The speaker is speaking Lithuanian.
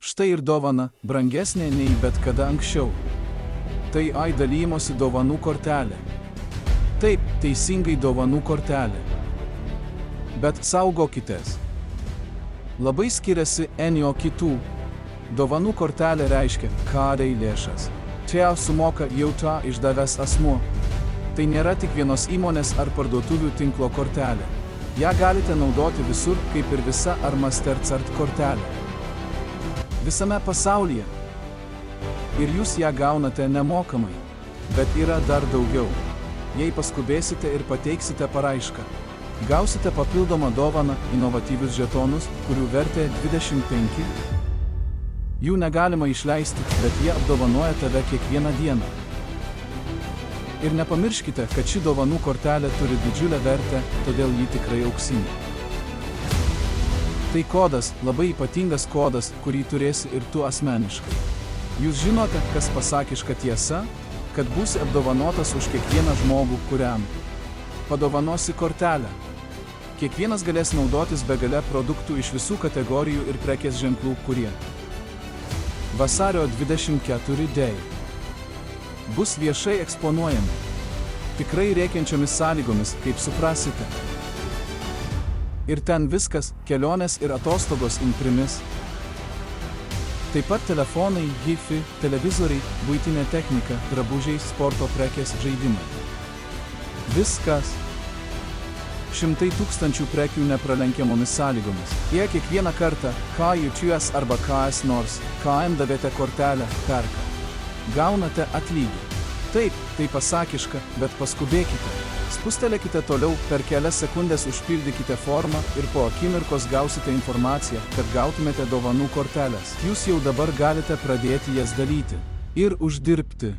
Štai ir dovana, brangesnė nei bet kada anksčiau. Tai dalijimosi dovanų kortelė. Taip, teisingai dovanų kortelė. Bet saugokitės. Labai skiriasi nuo kitų. Dovanų kortelė reiškia kariai lėšas. Čia sumoka jau tą išdavęs asmuo. Tai nėra tik vienos įmonės ar parduotuvių tinklo kortelė. Ja galite naudoti visur, kaip ir visa ar Mastercard kortelė. Visame pasaulyje. Ir jūs ją gaunate nemokamai. Bet yra dar daugiau. Jei paskubėsite ir pateiksite paraišką, gausite papildomą dovaną inovatyvius žetonus, kurių vertė 25. Jų negalima išleisti, bet jie apdovanoja tave kiekvieną dieną. Ir nepamirškite, kad ši dovanų kortelė turi didžiulę vertę, todėl ji tikrai auksinė. Tai kodas, labai ypatingas kodas, kurį turėsi ir tu asmeniškai. Jūs žinote, kas pasakiška tiesa, kad būsi apdovanotas už kiekvieną žmogų, kuriam padovanosi kortelę. Kiekvienas galės naudotis begale produktų iš visų kategorijų ir prekės ženklų, kurie vasario 24 bus viešai eksponuojami. Tikrai rėkiančiomis sąlygomis, kaip suprasite. Ir ten viskas, kelionės ir atostogos imprimis. Taip pat telefonai, hifi, televizoriai, buitinė technika, drabužiai, sporto prekės, žaidimai. Viskas. 100 000 prekių nepralenkiamomis sąlygomis. Jei kiekvieną kartą, ką jūs arba kas nors, KM davėte kortelę, perka. Gaunate atlygį. Taip, tai pasakiška, bet paskubėkite. Spustelėkite toliau, per kelias sekundės užpildykite formą ir po akimirkos gausite informaciją, kad gautumėte dovanų korteles. Jūs jau dabar galite pradėti jas dalyti ir uždirbti.